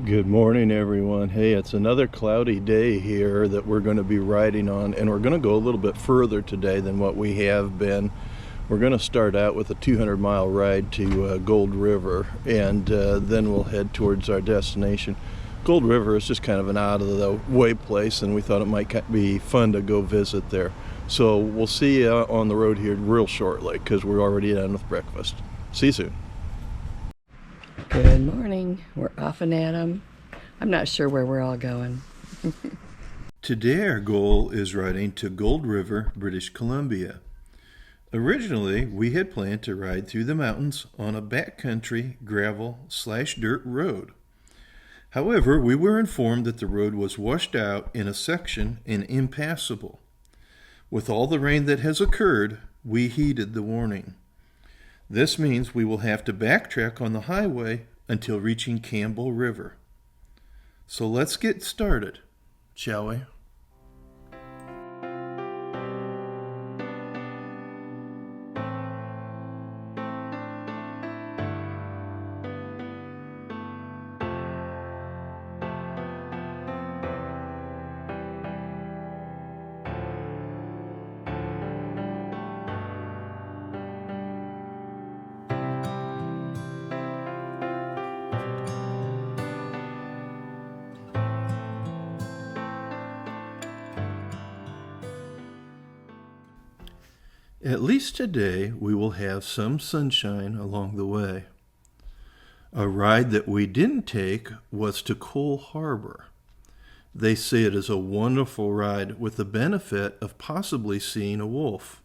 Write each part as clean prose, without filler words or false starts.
Good morning, everyone. Hey, it's another cloudy day here that we're going to be riding on, and we're going to go a little bit further today than what we have been. We're going to start out with a 200-mile ride to Gold River, and then we'll head towards our destination. Gold River is just kind of an out-of-the-way place, and we thought it might be fun to go visit there. So we'll see you on the road here real shortly because we're already done with breakfast. See you soon. Good morning. We're off and at 'em. I'm not sure where we're all going. Today our goal is riding to Gold River, British Columbia. Originally, we had planned to ride through the mountains on a backcountry gravel/dirt road. However, we were informed that the road was washed out in a section and impassable. With all the rain that has occurred, we heeded the warning. This means we will have to backtrack on the highway until reaching Campbell River. So let's get started, shall we? At least today we will have some sunshine along the way. A ride that we didn't take was to Cole Harbor. They say it is a wonderful ride with the benefit of possibly seeing a wolf.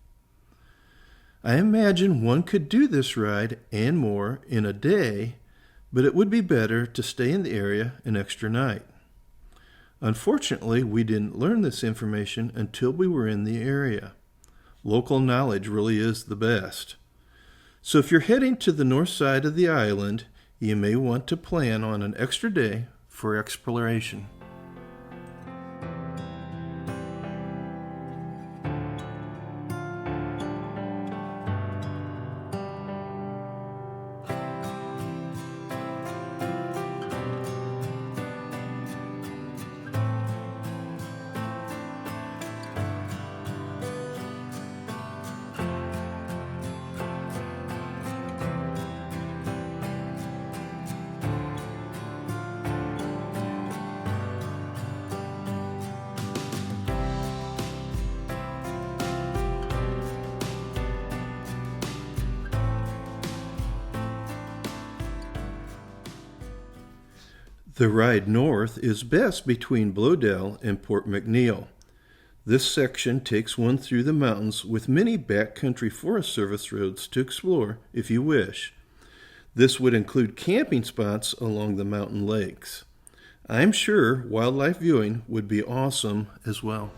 I imagine one could do this ride and more in a day, but it would be better to stay in the area an extra night. Unfortunately, we didn't learn this information until we were in the area. Local knowledge really is the best. So if you're heading to the north side of the island, you may want to plan on an extra day for exploration. The ride north is best between Blodell and Port McNeill. This section takes one through the mountains with many backcountry Forest Service roads to explore if you wish. This would include camping spots along the mountain lakes. I'm sure wildlife viewing would be awesome as well.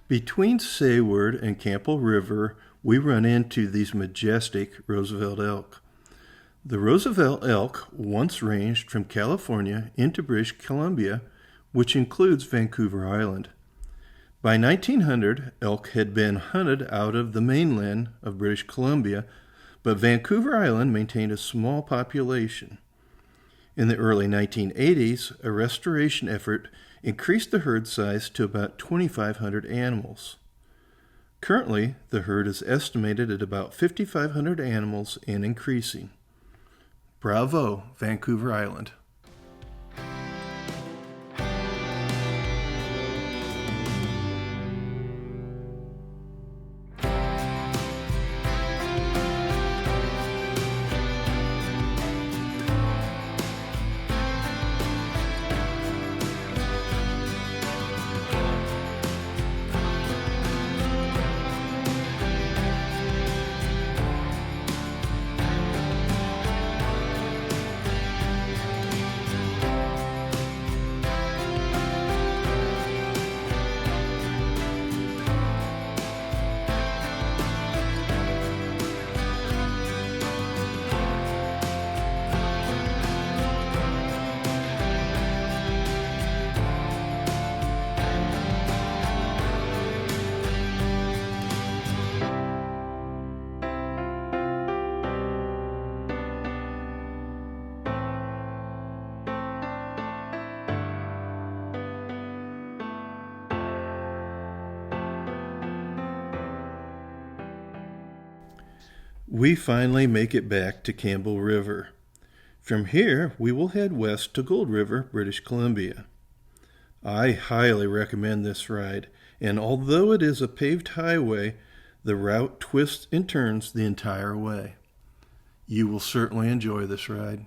Between Sayward and Campbell River, we run into these majestic Roosevelt elk. The Roosevelt elk once ranged from California into British Columbia, which includes Vancouver Island. By 1900, elk had been hunted out of the mainland of British Columbia, but Vancouver Island maintained a small population. In the early 1980s, a restoration effort increased the herd size to about 2,500 animals. Currently, the herd is estimated at about 5,500 animals and increasing. Bravo, Vancouver Island. We finally make it back to Campbell River. From here, we will head west to Gold River, British Columbia. I highly recommend this ride, and although it is a paved highway, the route twists and turns the entire way. You will certainly enjoy this ride.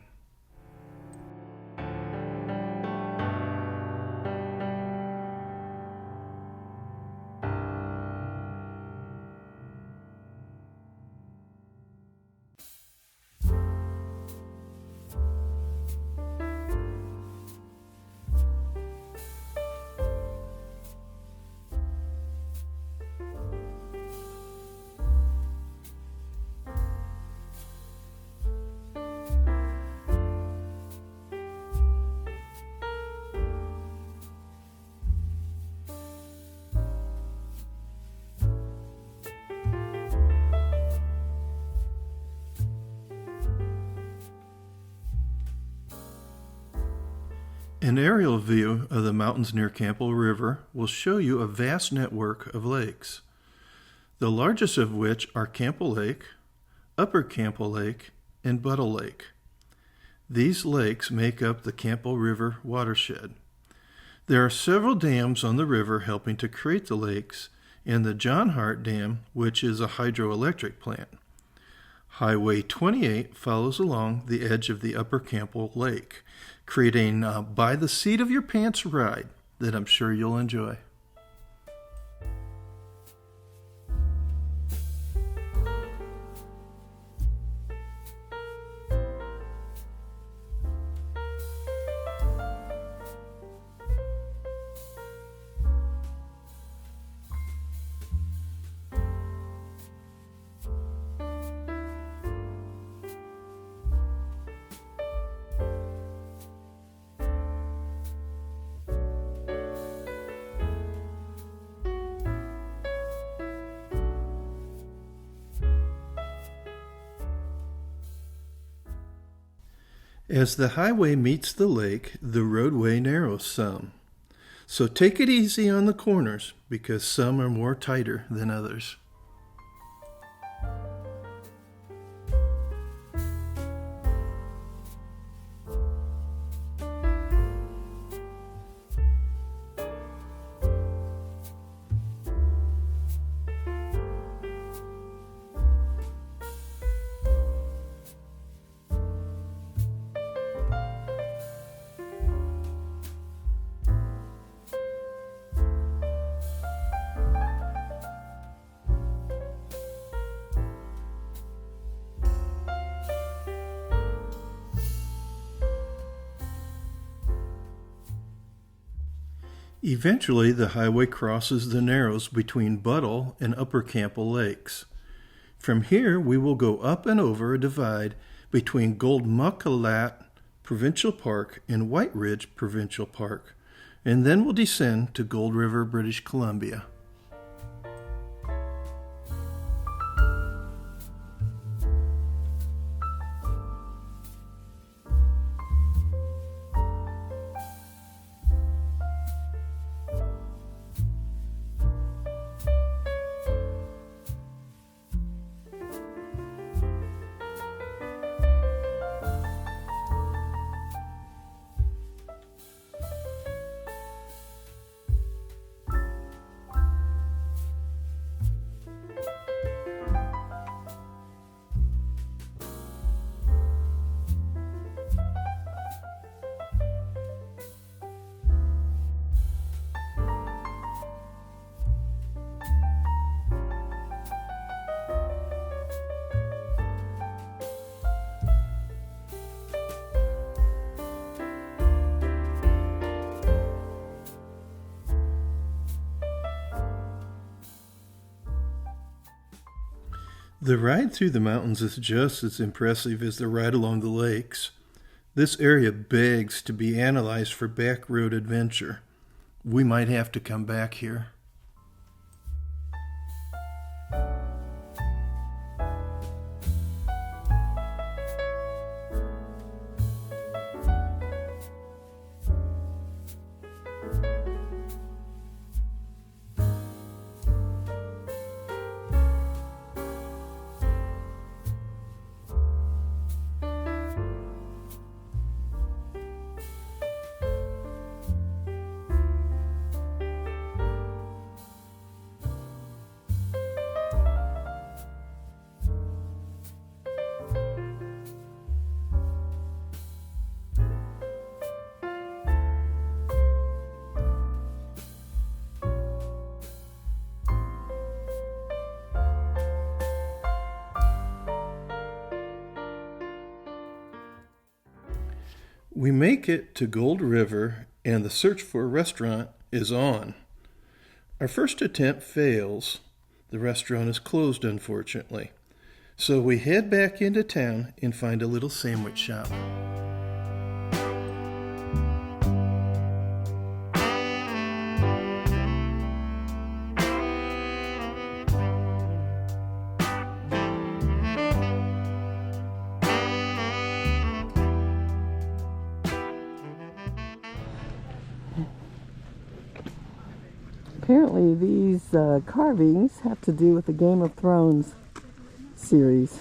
An aerial view of the mountains near Campbell River will show you a vast network of lakes, the largest of which are Campbell Lake, Upper Campbell Lake, and Buttle Lake. These lakes make up the Campbell River watershed. There are several dams on the river helping to create the lakes, and the John Hart Dam, which is a hydroelectric plant. Highway 28 follows along the edge of the Upper Campbell Lake, creating a by the seat of your pants ride that I'm sure you'll enjoy. As the highway meets the lake, the roadway narrows some. So take it easy on the corners because some are more tighter than others. Eventually, the highway crosses the narrows between Buttle and Upper Campbell Lakes. From here, we will go up and over a divide between Goldmuckalat Provincial Park and White Ridge Provincial Park, and then we'll descend to Gold River, British Columbia. The ride through the mountains is just as impressive as the ride along the lakes. This area begs to be analyzed for back road adventure. We might have to come back here. We make it to Gold River, and the search for a restaurant is on. Our first attempt fails. The restaurant is closed, unfortunately. So we head back into town and find a little sandwich shop. Apparently these carvings have to do with the Game of Thrones series.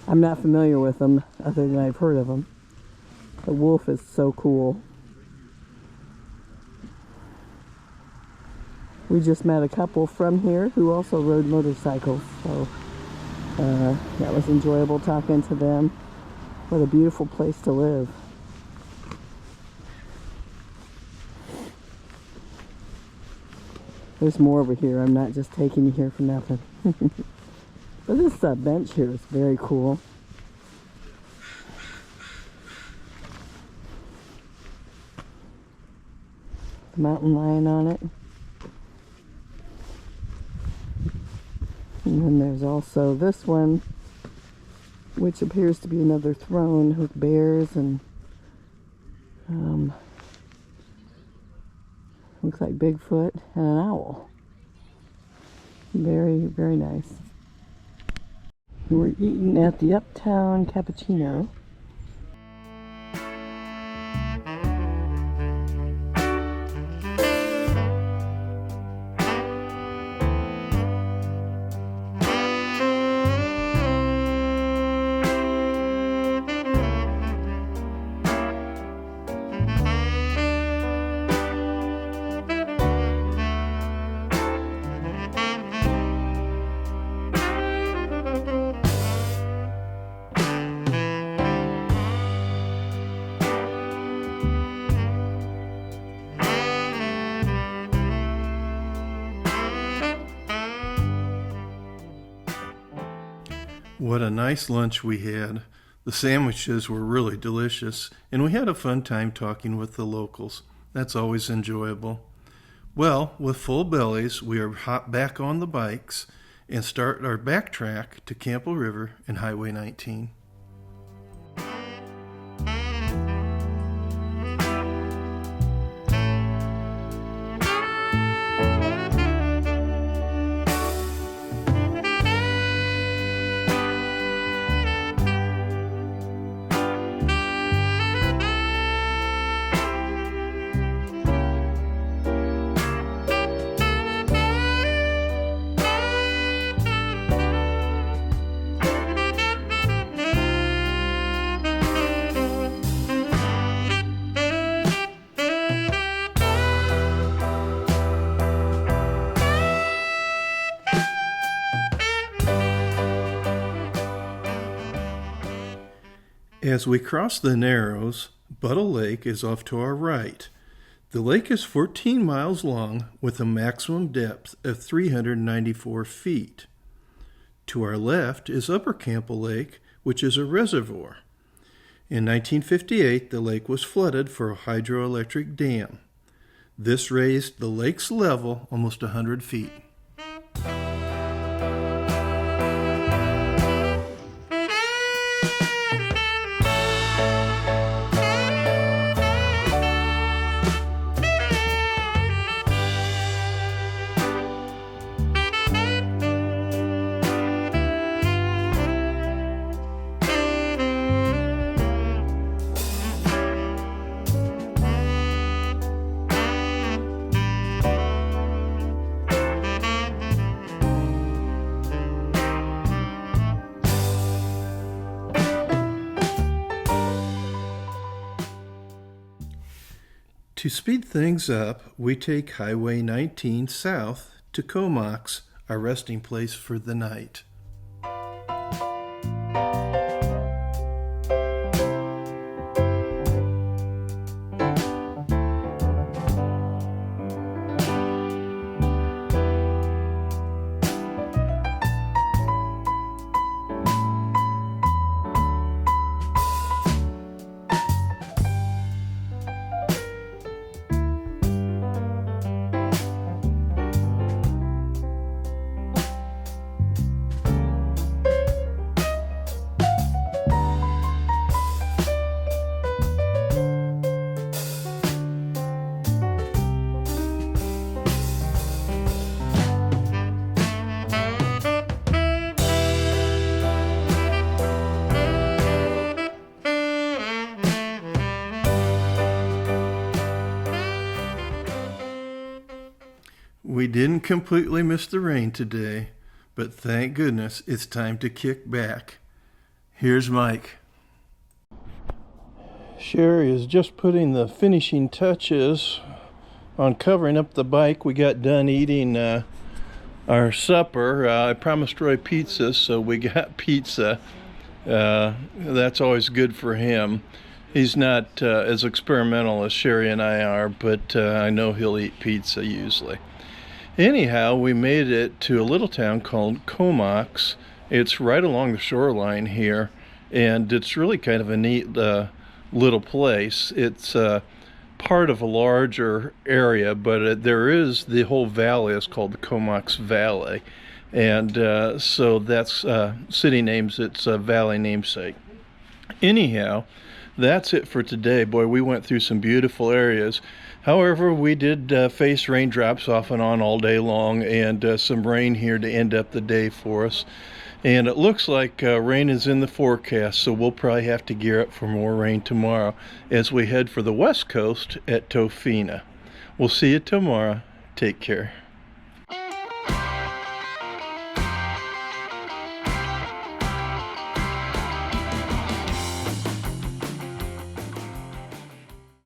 I'm not familiar with them other than I've heard of them. The wolf is so cool. We just met a couple from here who also rode motorcycles, so that was enjoyable talking to them. What a beautiful place to live. There's more over here. I'm not just taking you here for nothing. But this bench here is very cool. The mountain lion on it. And then there's also this one, which appears to be another throne with bears and looks like Bigfoot and an owl. Very, very nice. We're eating at the Uptown Cappuccino. What a nice lunch we had. The sandwiches were really delicious, and we had a fun time talking with the locals. That's always enjoyable. Well, with full bellies, we are back on the bikes and start our backtrack to Campbell River and Highway 19. As we cross the Narrows, Buttle Lake is off to our right. The lake is 14 miles long with a maximum depth of 394 feet. To our left is Upper Campbell Lake, which is a reservoir. In 1958, the lake was flooded for a hydroelectric dam. This raised the lake's level almost 100 feet. To speed things up, we take Highway 19 south to Comox, our resting place for the night. We didn't completely miss the rain today, but thank goodness it's time to kick back. Here's Mike. Sherry is just putting the finishing touches on covering up the bike. We got done eating our supper. I promised Roy pizza, so we got pizza. That's always good for him. He's not as experimental as Sherry and I are, but I know he'll eat pizza usually. Anyhow, we made it to a little town called Comox. It's right along the shoreline here, and it's really kind of a neat little place. It's part of a larger area, but there is the whole valley is called the Comox Valley, and so that's city names. It's a valley namesake. Anyhow, that's it for today. Boy, we went through some beautiful areas. However, we did face raindrops off and on all day long, and some rain here to end up the day for us. And it looks like rain is in the forecast, so we'll probably have to gear up for more rain tomorrow as we head for the west coast at Tofina. We'll see you tomorrow. Take care.